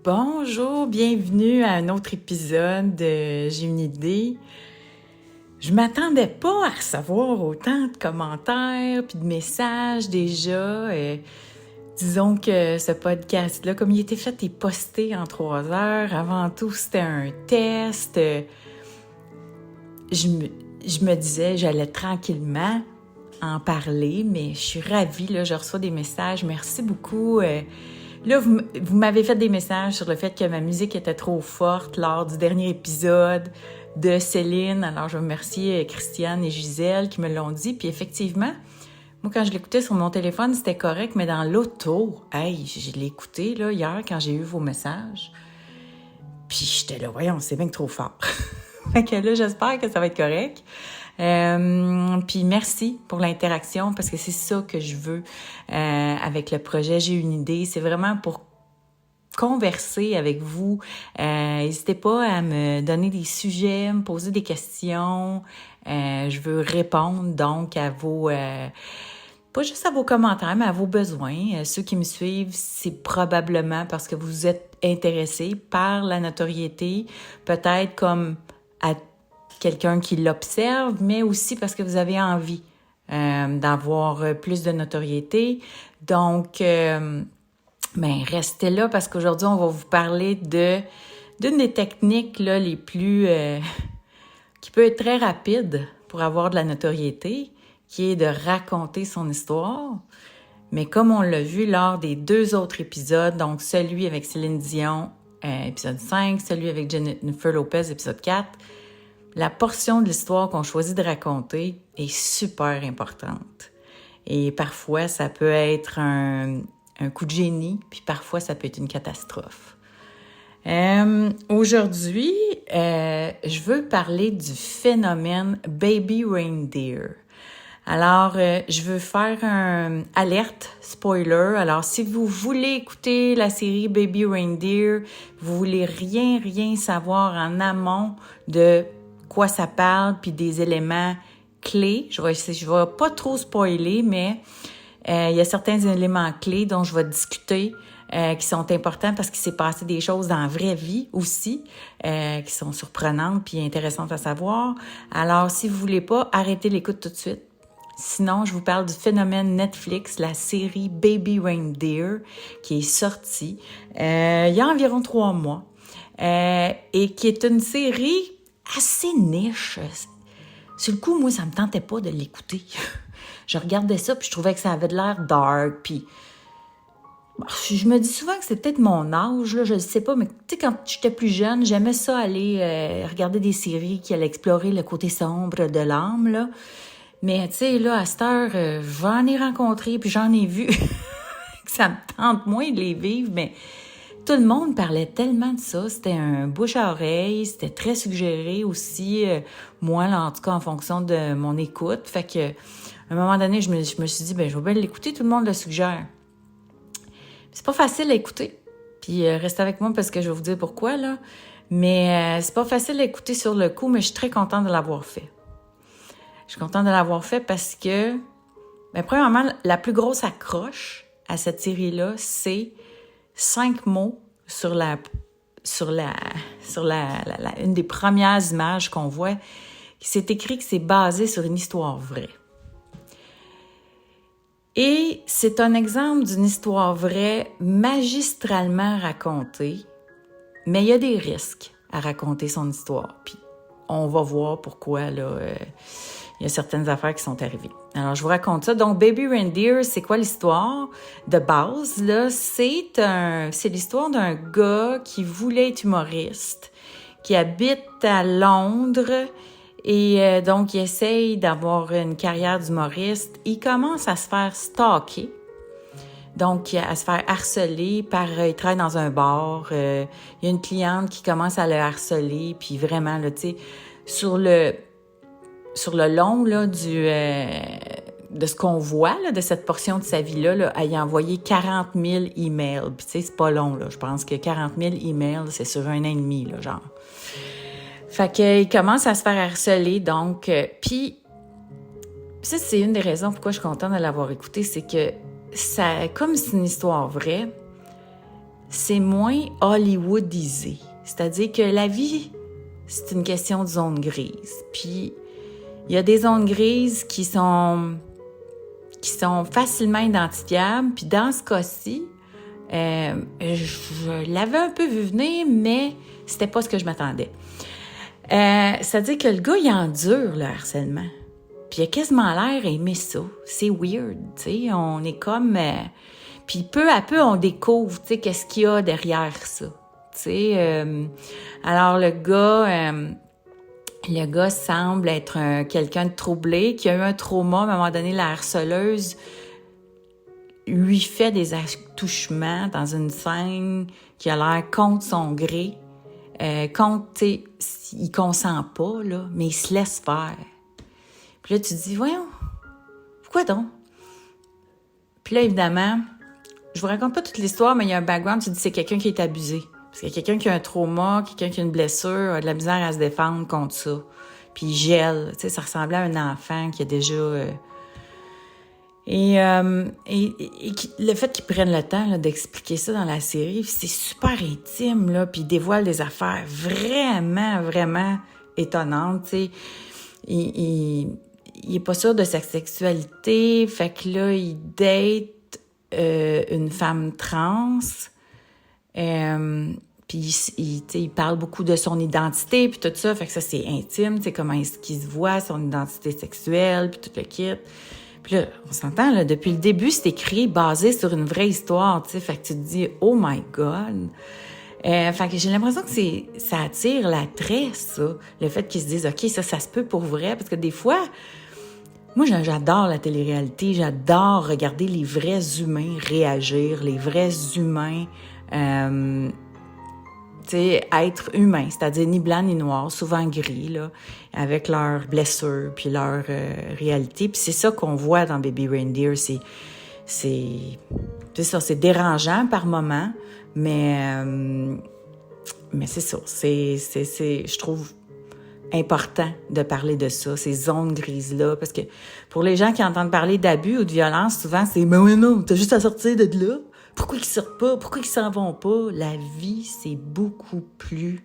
Bonjour, bienvenue à un autre épisode de J'ai une idée. Je m'attendais pas à recevoir autant de commentaires puis de messages déjà. Disons que ce podcast-là, comme il était fait et posté en 3 heures, avant tout, c'était un test. Je me disais, j'allais tranquillement en parler, mais je suis ravie, là, je reçois des messages. Merci beaucoup. Là, vous m'avez fait des messages sur le fait que ma musique était trop forte lors du dernier épisode de Céline. Alors, je remercie Christiane et Gisèle qui me l'ont dit. Puis effectivement, moi, quand je l'écoutais sur mon téléphone, c'était correct, mais dans l'auto, je l'ai écouté là, hier quand j'ai eu vos messages. Puis j'étais là, voyons, c'est bien que trop fort. Fait que là, j'espère que ça va être correct. Puis merci pour l'interaction parce que c'est ça que je veux avec le projet J'ai une idée. C'est vraiment pour converser avec vous. N'hésitez pas à me donner des sujets, me poser des questions. Je veux répondre donc à vos... pas juste à vos commentaires, mais à vos besoins. Ceux qui me suivent, c'est probablement parce que vous êtes intéressés par la notoriété, peut-être comme à quelqu'un qui l'observe, mais aussi parce que vous avez envie d'avoir plus de notoriété. Donc, restez là parce qu'aujourd'hui, on va vous parler d'une des techniques là, les plus... qui peut être très rapide pour avoir de la notoriété, qui est de raconter son histoire. Mais comme on l'a vu lors des 2 autres épisodes, donc celui avec Céline Dion, épisode 5, celui avec Jennifer Lopez, épisode 4, la portion de l'histoire qu'on choisit de raconter est super importante. Et parfois, ça peut être un coup de génie, puis parfois, ça peut être une catastrophe. Aujourd'hui, je veux parler du phénomène Baby Reindeer. Alors, je veux faire un alerte spoiler. Alors, si vous voulez écouter la série Baby Reindeer, vous voulez rien savoir en amont de quoi ça parle, puis des éléments clés. Je vais pas trop spoiler, mais il y a certains éléments clés dont je vais discuter qui sont importants parce qu'il s'est passé des choses dans la vraie vie aussi qui sont surprenantes puis intéressantes à savoir. Alors, si vous voulez pas, arrêtez l'écoute tout de suite. Sinon, je vous parle du phénomène Netflix, la série Baby Reindeer qui est sortie il y a environ 3 mois et qui est une série assez niche. Sur le coup, moi, ça me tentait pas de l'écouter. Je regardais ça, puis je trouvais que ça avait de l'air dark, puis... Je me dis souvent que c'est peut-être mon âge, là, je ne sais pas, mais tu sais, quand j'étais plus jeune, j'aimais ça aller regarder des séries qui allaient explorer le côté sombre de l'âme, là. Mais tu sais, là, à cette heure, j'en ai rencontré, puis j'en ai vu que ça me tente moins de les vivre, mais... Tout le monde parlait tellement de ça, c'était un bouche à oreille, c'était très suggéré aussi, moi, là, en tout cas, en fonction de mon écoute. Fait que, à un moment donné, je me suis dit, je vais bien l'écouter, tout le monde le suggère. C'est pas facile à écouter, puis restez avec moi parce que je vais vous dire pourquoi, là. Mais c'est pas facile à écouter sur le coup, mais je suis très contente de l'avoir fait. Je suis contente de l'avoir fait parce que, premièrement, la plus grosse accroche à cette série-là, c'est 5 mots sur une des premières images qu'on voit. C'est écrit que c'est basé sur une histoire vraie. Et c'est un exemple d'une histoire vraie magistralement racontée, mais il y a des risques à raconter son histoire. Puis on va voir pourquoi là. Il y a certaines affaires qui sont arrivées. Alors, je vous raconte ça. Donc, Baby Reindeer, c'est quoi l'histoire? De base, là, c'est l'histoire d'un gars qui voulait être humoriste, qui habite à Londres et donc, il essaye d'avoir une carrière d'humoriste. Il commence à se faire stalker, donc à se faire harceler il travaille dans un bar. Il y a une cliente qui commence à le harceler, puis vraiment, là, tu sais, sur le long là, de ce qu'on voit là, de cette portion de sa vie-là, là, elle a envoyé 40 000 emails. Puis tu sais, c'est pas long, là. Je pense que 40 000 emails, c'est sur 1 an et demi, là, genre. Fait qu'il commence à se faire harceler, donc... puis ça, c'est une des raisons pourquoi je suis contente de l'avoir écouté, c'est que ça, comme c'est une histoire vraie, c'est moins hollywoodisé. C'est-à-dire que la vie, c'est une question de zone grise. Puis, il y a des zones grises qui sont facilement identifiables. Puis dans ce cas-ci, je l'avais un peu vu venir, mais c'était pas ce que je m'attendais. C'est-à-dire que le gars, il endure le harcèlement. Puis il a quasiment l'air aimer ça. C'est weird, tu sais. On est comme... puis peu à peu, on découvre, tu sais, qu'est-ce qu'il y a derrière ça. Tu sais, alors le gars semble être quelqu'un de troublé, qui a eu un trauma. À un moment donné, la harceleuse lui fait des attouchements dans une scène qui a l'air contre son gré. Tu sais, il consent pas, là, mais il se laisse faire. Puis là, tu te dis, voyons, pourquoi donc? Puis là, évidemment, je vous raconte pas toute l'histoire, mais il y a un background, tu te dis, c'est quelqu'un qui est abusé. Parce qu'il y a quelqu'un qui a un trauma, quelqu'un qui a une blessure, a de la misère à se défendre contre ça. Puis il gèle, tu sais, ça ressemblait à un enfant qui a déjà... Et le fait qu'ils prennent le temps là, d'expliquer ça dans la série, c'est super intime, là, puis ils dévoilent des affaires vraiment, vraiment étonnantes, tu sais. Il est pas sûr de sa sexualité, fait que là, il date une femme trans, puis il parle beaucoup de son identité, puis tout ça, fait que ça, c'est intime, tu sais, comment est-ce qu'il se voit, son identité sexuelle, puis tout le kit. Puis là, on s'entend, là, depuis le début, c'est écrit basé sur une vraie histoire, tu sais, fait que tu te dis « Oh my God! » Fait que j'ai l'impression que ça attire l'attrait, ça, le fait qu'ils se disent « OK, ça se peut pour vrai », parce que des fois, moi, j'adore la télé-réalité, j'adore regarder les vrais humains réagir, les vrais humains, tu sais, être humain, c'est-à-dire ni blanc ni noir, souvent gris, là, avec leurs blessures puis leur réalité. Puis c'est ça qu'on voit dans Baby Reindeer, c'est ça, c'est dérangeant par moments, mais c'est ça, je trouve important de parler de ça, ces zones grises-là, parce que pour les gens qui entendent parler d'abus ou de violence, souvent c'est « Mais oui, non, t'as juste à sortir de là. Pourquoi ils sortent pas? Pourquoi ils s'en vont pas? » La vie, c'est beaucoup plus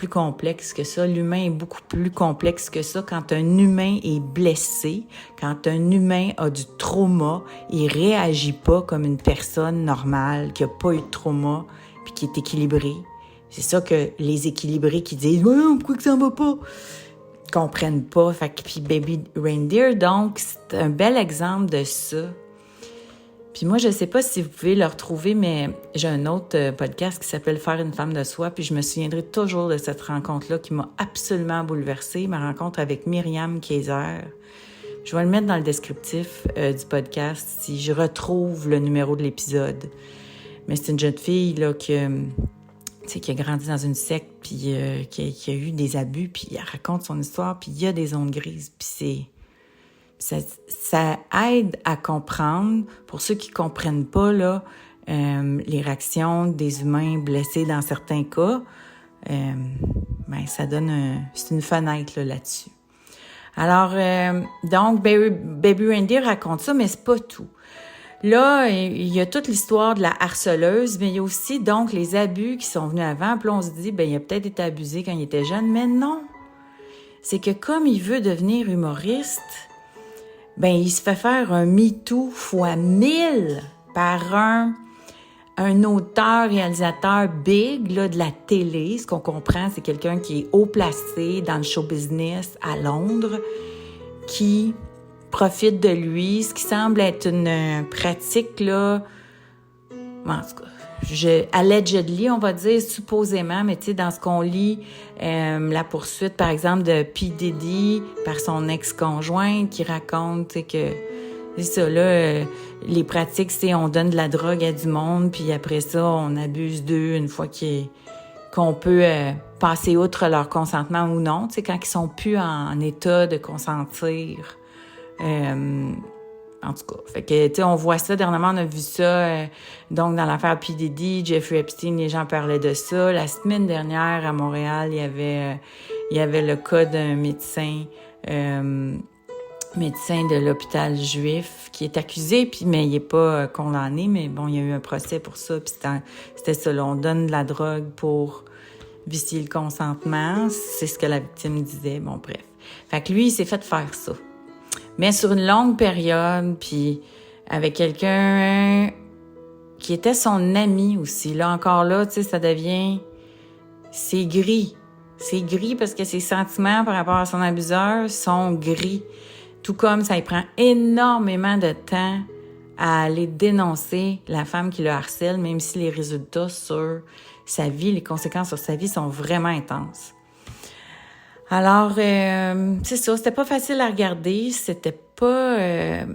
complexe que ça. L'humain est beaucoup plus complexe que ça. Quand un humain est blessé, quand un humain a du trauma, il réagit pas comme une personne normale qui a pas eu de trauma puis qui est équilibrée. C'est ça que les équilibrés qui disent « Ouais, pourquoi que ça en va pas? » comprennent pas. Fait que, puis Baby Reindeer, donc, c'est un bel exemple de ça. Puis moi, je sais pas si vous pouvez le retrouver, mais j'ai un autre podcast qui s'appelle « Faire une femme de soi », puis je me souviendrai toujours de cette rencontre-là qui m'a absolument bouleversée, ma rencontre avec Myriam Kayser. Je vais le mettre dans le descriptif du podcast si je retrouve le numéro de l'épisode. Mais c'est une jeune fille là qui a grandi dans une secte, puis qui a eu des abus, puis elle raconte son histoire, puis il y a des zones grises, puis ça aide à comprendre, pour ceux qui comprennent pas là, les réactions des humains blessés dans certains cas, ça donne c'est une fenêtre là-dessus. Alors, donc, Baby Reindeer raconte ça, mais c'est pas tout. Là, il y a toute l'histoire de la harceleuse, mais il y a aussi donc les abus qui sont venus avant. Puis là, on se dit, il a peut-être été abusé quand il était jeune, mais non. C'est que comme il veut devenir humoriste, il se fait faire un MeToo fois 1000 par un auteur, réalisateur big là, de la télé. Ce qu'on comprend, c'est quelqu'un qui est haut placé dans le show business à Londres, qui profite de lui, ce qui semble être une pratique, là, en tout cas, allegedly, on va dire, supposément, mais tu sais, dans ce qu'on lit, la poursuite, par exemple, de P. Diddy par son ex-conjointe qui raconte, tu sais, que c'est ça, là, les pratiques, c'est on donne de la drogue à du monde, puis après ça, on abuse d'eux une fois qu'on peut passer outre leur consentement ou non, tu sais, quand ils sont plus en état de consentir. En tout cas, fait que, tu sais, on voit ça, dernièrement, on a vu ça, donc, dans l'affaire P. Diddy, Jeffrey Epstein, les gens parlaient de ça. La semaine dernière, à Montréal, il y avait le cas d'un médecin médecin de l'hôpital juif qui est accusé, mais il n'est pas condamné, mais bon, il y a eu un procès pour ça, puis c'était ça, là, on donne de la drogue pour vicier le consentement, c'est ce que la victime disait, bon, bref. Fait que lui, il s'est fait faire ça. Mais sur une longue période, puis avec quelqu'un qui était son ami aussi, là, encore là, tu sais, ça devient... C'est gris. C'est gris parce que ses sentiments par rapport à son abuseur sont gris. Tout comme ça, il prend énormément de temps à aller dénoncer la femme qui le harcèle, même si les résultats sur sa vie, les conséquences sur sa vie sont vraiment intenses. Alors, c'est ça, c'était pas facile à regarder, c'était pas un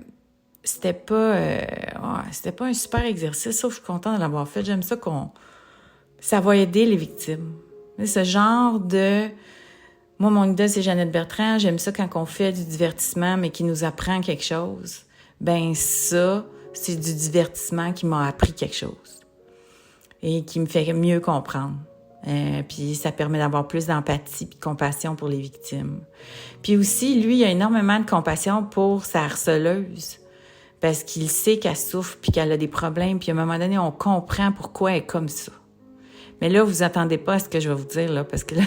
super exercice, sauf que je suis contente de l'avoir fait. J'aime ça ça va aider les victimes. Ce genre de... Moi, mon idole, c'est Jeannette Bertrand. J'aime ça quand on fait du divertissement, mais qui nous apprend quelque chose. Ben ça, c'est du divertissement qui m'a appris quelque chose et qui me fait mieux comprendre. Puis ça permet d'avoir plus d'empathie et de compassion pour les victimes. Puis aussi, lui, il a énormément de compassion pour sa harceleuse parce qu'il sait qu'elle souffre puis qu'elle a des problèmes. Puis à un moment donné, on comprend pourquoi elle est comme ça. Mais là, vous attendez pas à ce que je vais vous dire, là, parce que là,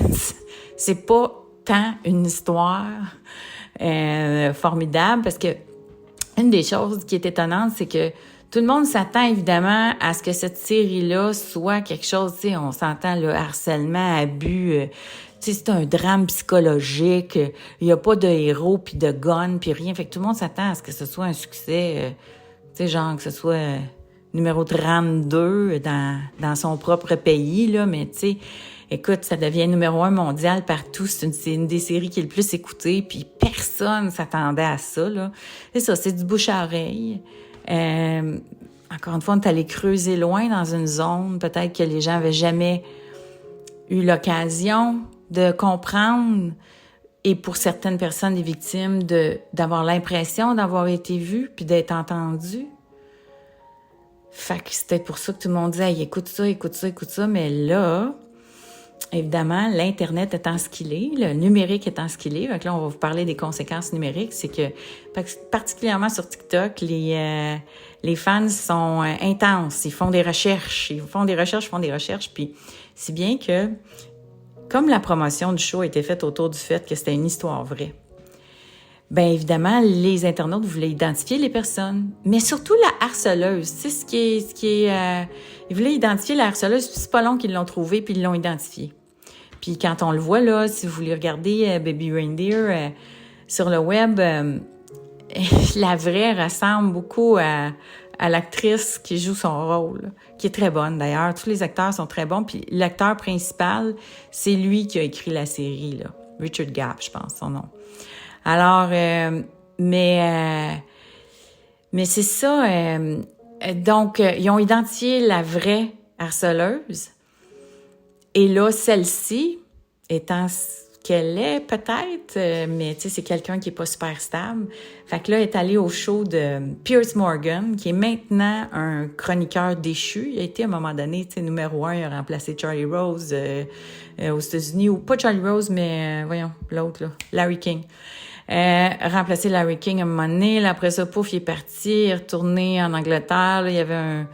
c'est pas tant une histoire formidable, parce que une des choses qui est étonnante, c'est que tout le monde s'attend évidemment à ce que cette série-là soit quelque chose, tu sais, on s'entend, le harcèlement, abus, tu sais, c'est un drame psychologique, il y a pas de héros, puis de gun, puis rien, fait que tout le monde s'attend à ce que ce soit un succès, tu sais, genre que ce soit... numéro 32 dans son propre pays, là, mais tu sais, écoute, ça devient numéro 1 mondial partout. C'est une des séries qui est le plus écoutée, puis personne s'attendait à ça, là. C'est ça, c'est du bouche à oreille. Encore une fois, on est allé creuser loin dans une zone, peut-être que les gens avaient jamais eu l'occasion de comprendre, et pour certaines personnes, des victimes, d'avoir l'impression d'avoir été vues, puis d'être entendues. Fait que c'était pour ça que tout le monde disait hey, écoute ça, mais là, évidemment, l'Internet étant ce qu'il est, le numérique étant ce qu'il est, donc là, on va vous parler des conséquences numériques, c'est que, particulièrement sur TikTok, les fans sont intenses, ils font des recherches, puis si bien que, comme la promotion du show a été faite autour du fait que c'était une histoire vraie, bien évidemment, les internautes voulaient identifier les personnes, mais surtout la harceleuse. Tu sais, ce qui est ils voulaient identifier la harceleuse, puis c'est pas long qu'ils l'ont trouvée, puis ils l'ont identifiée. Puis quand on le voit, là, si vous voulez regarder Baby Reindeer sur le web, la vraie ressemble beaucoup à l'actrice qui joue son rôle, qui est très bonne d'ailleurs. Tous les acteurs sont très bons, puis l'acteur principal, c'est lui qui a écrit la série, là. Richard Gapp, je pense, son nom. Alors, mais c'est ça. Donc, ils ont identifié la vraie harceleuse. Et là, celle-ci, étant ce qu'elle est peut-être, mais tu sais, c'est quelqu'un qui est pas super stable. Fait que là, elle est allée au show de Piers Morgan, qui est maintenant un chroniqueur déchu. Il a été à un moment donné, tu sais, numéro 1, il a remplacé Charlie Rose aux États-Unis, ou pas Charlie Rose, mais voyons, l'autre, là, Larry King. Remplacé Larry King à un moment donné. Là, après ça, pouf, il est parti, il est retourné en Angleterre. Là, il y avait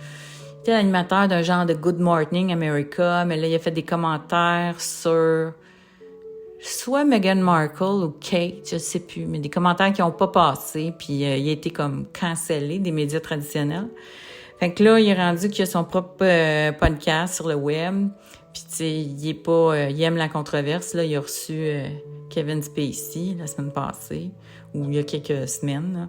il était l'animateur d'un genre de Good Morning America, mais là, il a fait des commentaires sur soit Meghan Markle ou Kate, je sais plus, mais des commentaires qui ont pas passé, puis il a été comme cancellé des médias traditionnels. Fait que là, il est rendu qu'il a son propre podcast sur le web. Puis tu sais, il aime la controverse. Là, il a reçu Kevin Spacey la semaine passée, ou il y a quelques semaines. Là.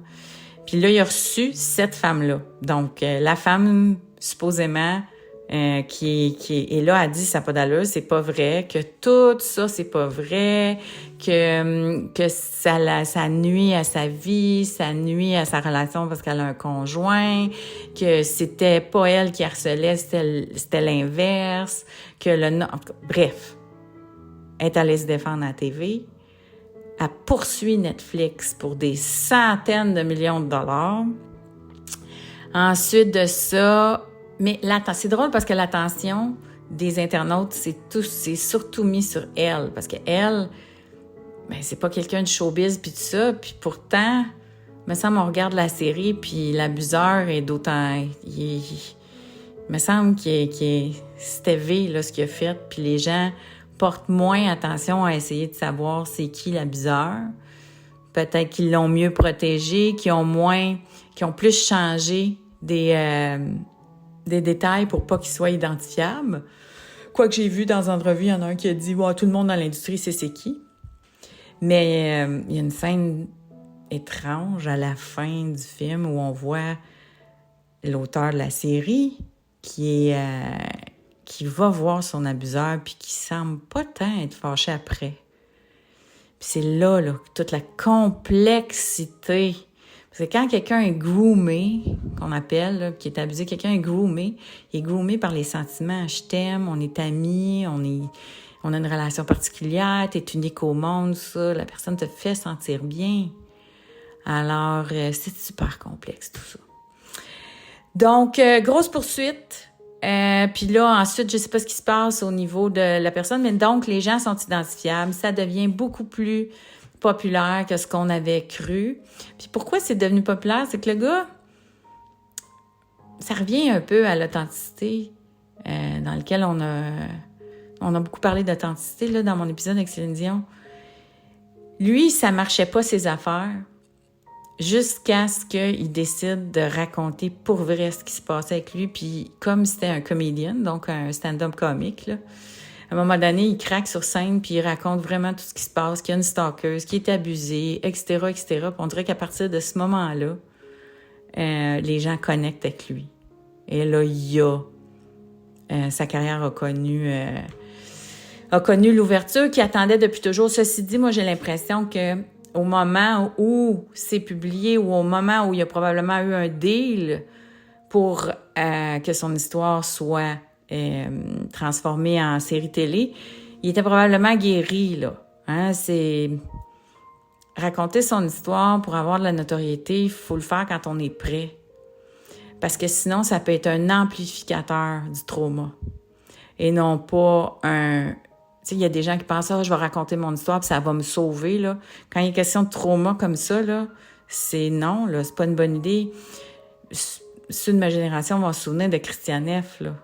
Puis là, il a reçu cette femme-là. Donc, la femme, supposément, qui est là, a dit ça n'a pas d'allure, c'est pas vrai, que tout ça, c'est pas vrai, que ça nuit à sa vie, ça nuit à sa relation parce qu'elle a un conjoint, que c'était pas elle qui harcelait, c'était l'inverse, bref. Elle est allée se défendre à la TV. Elle poursuit Netflix pour des centaines de millions de dollars. Ensuite de ça, mais c'est drôle parce que l'attention des internautes, c'est surtout mis sur elle. Parce que elle, ben, c'est pas quelqu'un de showbiz puis tout ça. Puis pourtant, me semble, on regarde la série, puis l'abuseur est d'autant... Il me semble c'était V, là, ce qu'il a fait, puis les gens portent moins attention à essayer de savoir c'est qui l'abuseur. Peut-être qu'ils l'ont mieux protégé, qu'ils ont plus changé des détails pour pas qu'il soit identifiable. Quoique j'ai vu dans une entrevue, il y en a un qui a dit « tout le monde dans l'industrie sait c'est qui ». Mais il y a une scène étrange à la fin du film où on voit l'auteur de la série qui va voir son abuseur puis qui semble pas tant être fâché après. Puis c'est là, toute la complexité. Parce que quand quelqu'un est groomé, qu'on appelle, là, qui est abusé, quelqu'un est groomé, il est groomé par les sentiments. Je t'aime, on est amis, on a une relation particulière, t'es unique au monde, ça. La personne te fait sentir bien. Alors, c'est super complexe, tout ça. Donc, grosse poursuite. Puis là, ensuite, je sais pas ce qui se passe au niveau de la personne, mais donc, les gens sont identifiables. Ça devient beaucoup plus populaire que ce qu'on avait cru. Puis pourquoi c'est devenu populaire? C'est que le gars, ça revient un peu à l'authenticité dans lequel on a beaucoup parlé d'authenticité là, dans mon épisode avec Céline Dion. Lui, ça marchait pas ses affaires jusqu'à ce qu'il décide de raconter pour vrai ce qui se passait avec lui. Puis comme c'était un comédien, donc un stand-up comique, là, à un moment donné, il craque sur scène puis il raconte vraiment tout ce qui se passe, qu'il y a une stalkeuse, qui est abusée, etc., etc. Puis on dirait qu'à partir de ce moment-là, les gens connectent avec lui. Et là, sa carrière a connu l'ouverture qu'il attendait depuis toujours. Ceci dit, moi, j'ai l'impression que au moment où c'est publié ou au moment où il y a probablement eu un deal pour que son histoire soit transformée en série télé, il était probablement guéri, là. Hein? C'est raconter son histoire pour avoir de la notoriété, il faut le faire quand on est prêt. Parce que sinon, ça peut être un amplificateur du trauma. Et non pas un... Tu sais, il y a des gens qui pensent « je vais raconter mon histoire puis ça va me sauver. » là. Quand il y a question de trauma comme ça, là, c'est non, là, c'est pas une bonne idée. Ceux de ma génération vont se souvenir de Christiane F. Là.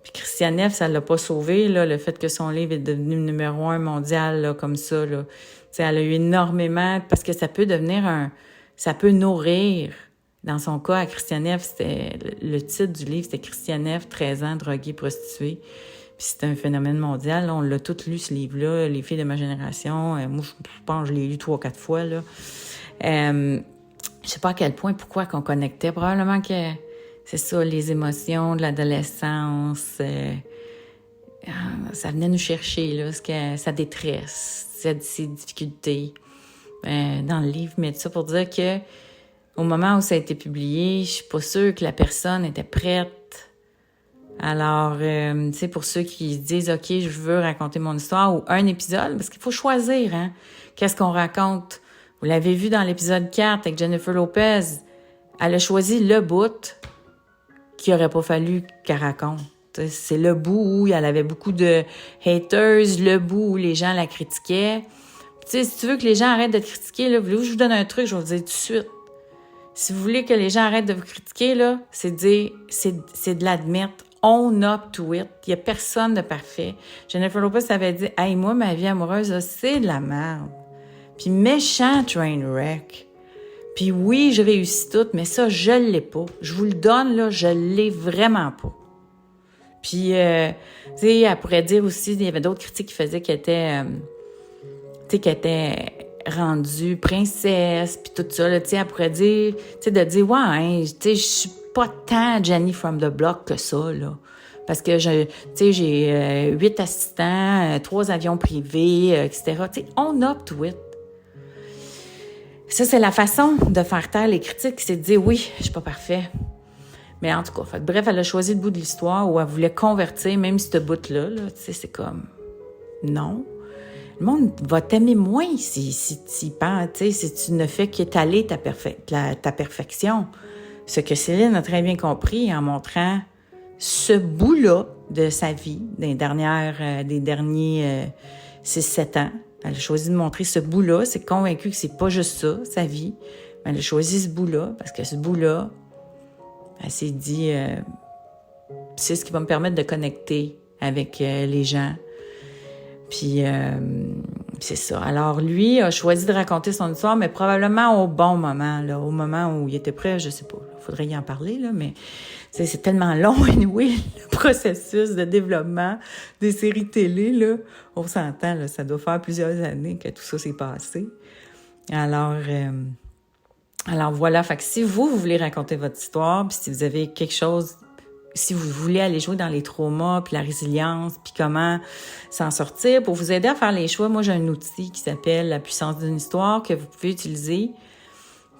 Puis Christiane F, ça l'a pas sauvé, là, le fait que son livre est devenu numéro 1 mondial, là, comme ça. Là. Tu sais, elle a eu énormément... Parce que ça peut devenir ça peut nourrir. Dans son cas, à Christiane F, c'était... Le titre du livre, c'était Christiane F, 13 ans, droguée, prostituée. Puis c'était un phénomène mondial. Là, on l'a tous lu, ce livre-là, les filles de ma génération. Moi, je pense que je l'ai lu 3 ou 4 fois. Là. Je sais pas à quel point, pourquoi qu'on connectait. Probablement que c'est ça, les émotions de l'adolescence. Ça venait nous chercher, là, sa détresse, ses difficultés dans le livre. Mais tout ça pour dire que au moment où ça a été publié, je suis pas sûre que la personne était prête. Alors, tu sais, pour ceux qui se disent « OK, je veux raconter mon histoire » ou un épisode, parce qu'il faut choisir, hein, qu'est-ce qu'on raconte. Vous l'avez vu dans l'épisode 4 avec Jennifer Lopez. Elle a choisi le bout qu'il aurait pas fallu qu'elle raconte. C'est le bout où elle avait beaucoup de haters, le bout où les gens la critiquaient. Tu sais, si tu veux que les gens arrêtent de te critiquer, là, voulez-vous que je vous donne un truc, je vais vous dire tout de suite. Si vous voulez que les gens arrêtent de vous critiquer, là, c'est de l'admettre. Own up to it. Il y a personne de parfait. Jennifer Lopez avait dit « Hey, moi, ma vie amoureuse, là, c'est de la merde. » Puis méchant train wreck. Puis oui, je réussis tout, mais ça, je l'ai pas. Je vous le donne, là, je l'ai vraiment pas. Puis, tu sais, elle pourrait dire aussi, il y avait d'autres critiques qui faisaient qu'elle était, qu'elle était rendue princesse, puis tout ça, là, tu sais, elle pourrait dire, tu sais, de dire, ouais, hein, tu sais, je suis pas tant Jenny from the block que ça, là. Parce que, tu sais, j'ai 8 assistants, 3 avions privés, etc. Tu sais, own up to it. Ça, c'est la façon de faire taire les critiques, c'est de dire, oui, je suis pas parfait. Mais en tout cas, bref, elle a choisi le bout de l'histoire où elle voulait convertir, même ce bout-là, là, tu sais, c'est comme, non. Le monde va t'aimer moins si tu ne fais qu'étaler ta perfection. Ce que Céline a très bien compris en montrant ce bout-là de sa vie des derniers 6-7 ans. Elle a choisi de montrer ce bout-là. C'est convaincu que c'est pas juste ça, sa vie. Elle a choisi ce bout-là, parce que ce bout-là, elle s'est dit, c'est ce qui va me permettre de connecter avec les gens. Puis, c'est ça. Alors, lui a choisi de raconter son histoire, mais probablement au bon moment, là, au moment où il était prêt, je sais pas. Il faudrait y en parler, là, mais c'est tellement long, anyway, le processus de développement des séries télé, là. On s'entend, là, ça doit faire plusieurs années que tout ça s'est passé. Alors voilà, fait que si vous voulez raconter votre histoire, puis si vous avez quelque chose, si vous voulez aller jouer dans les traumas, puis la résilience, puis comment s'en sortir, pour vous aider à faire les choix, moi j'ai un outil qui s'appelle La puissance d'une histoire que vous pouvez utiliser.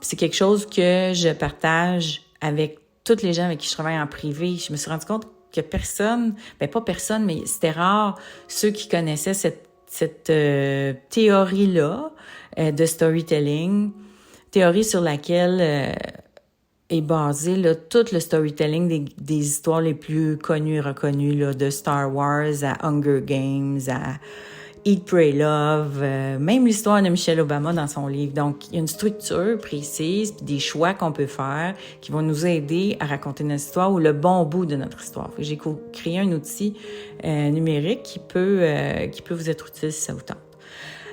C'est quelque chose que je partage avec toutes les gens avec qui je travaille en privé. Je me suis rendu compte que personne, pas personne, mais c'était rare ceux qui connaissaient cette théorie-là de storytelling, théorie sur laquelle est basé là, tout le storytelling des histoires les plus connues et reconnues, là, de Star Wars à Hunger Games, à Eat, Pray, Love, même l'histoire de Michelle Obama dans son livre. Donc, il y a une structure précise, puis des choix qu'on peut faire qui vont nous aider à raconter notre histoire ou le bon bout de notre histoire. J'ai créé un outil numérique qui peut vous être utile si ça vous tente.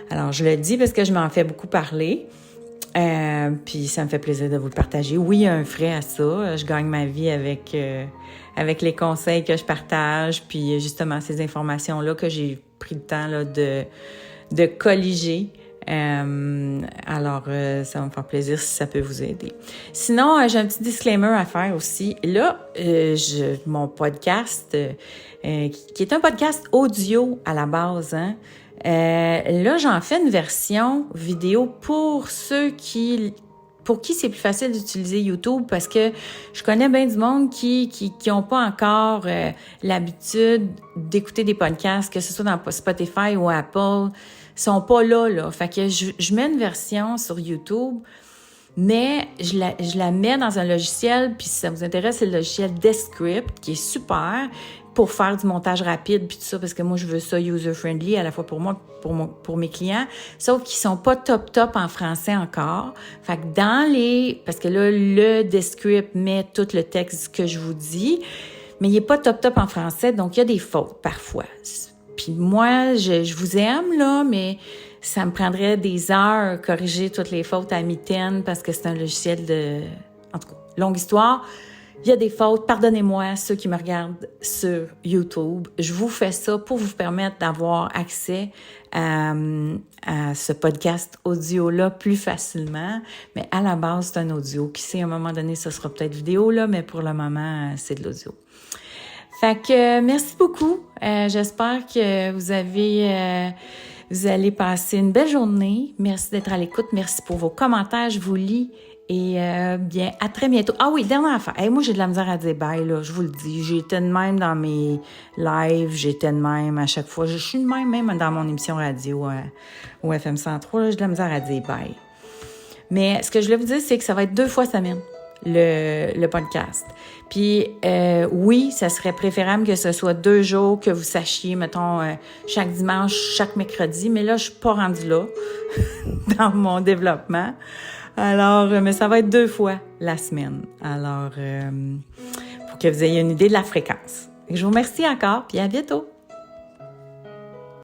Alors, je le dis parce que je m'en fais beaucoup parler. Puis ça me fait plaisir de vous le partager. Oui, il y a un frais à ça. Je gagne ma vie avec les conseils que je partage, puis justement ces informations-là que j'ai pris le temps là, de colliger. Alors, ça va me faire plaisir si ça peut vous aider. Sinon, j'ai un petit disclaimer à faire aussi. Là, mon podcast, qui est un podcast audio à la base, hein, là, j'en fais une version vidéo pour qui c'est plus facile d'utiliser YouTube parce que je connais bien du monde qui ont pas encore l'habitude d'écouter des podcasts, que ce soit dans Spotify ou Apple, sont pas là. Fait que je mets une version sur YouTube, mais je la mets dans un logiciel, puis si ça vous intéresse, c'est le logiciel Descript, qui est super pour faire du montage rapide puis tout ça, parce que moi, je veux ça user-friendly à la fois pour moi, pour mes clients, sauf qu'ils sont pas top en français encore. Fait que parce que là, le Descript met tout le texte que je vous dis, mais il est pas top en français, donc il y a des fautes parfois. Puis moi, je vous aime, là, mais ça me prendrait des heures corriger toutes les fautes à mitaine parce que c'est un logiciel en tout cas, longue histoire. Il y a des fautes, pardonnez-moi, ceux qui me regardent sur YouTube. Je vous fais ça pour vous permettre d'avoir accès à ce podcast audio-là plus facilement. Mais à la base, c'est un audio. Qui sait, à un moment donné, ce sera peut-être vidéo, là, mais pour le moment, c'est de l'audio. Fait que merci beaucoup. J'espère que vous allez passer une belle journée. Merci d'être à l'écoute. Merci pour vos commentaires. Je vous lis. Et bien, à très bientôt. Ah oui, dernière affaire. Hey, moi, j'ai de la misère à dire bye, là, je vous le dis. J'étais de même dans mes lives, j'étais de même à chaque fois. Je suis de même dans mon émission radio au FM 103, là, j'ai de la misère à dire bye. Mais ce que je voulais vous dire, c'est que ça va être 2 fois semaine, le podcast. Puis, oui, ça serait préférable que ce soit 2 jours, que vous sachiez, mettons, chaque dimanche, chaque mercredi. Mais là, je suis pas rendue là dans mon développement. Alors, mais ça va être 2 fois la semaine. Alors, pour que vous ayez une idée de la fréquence. Je vous remercie encore, puis à bientôt.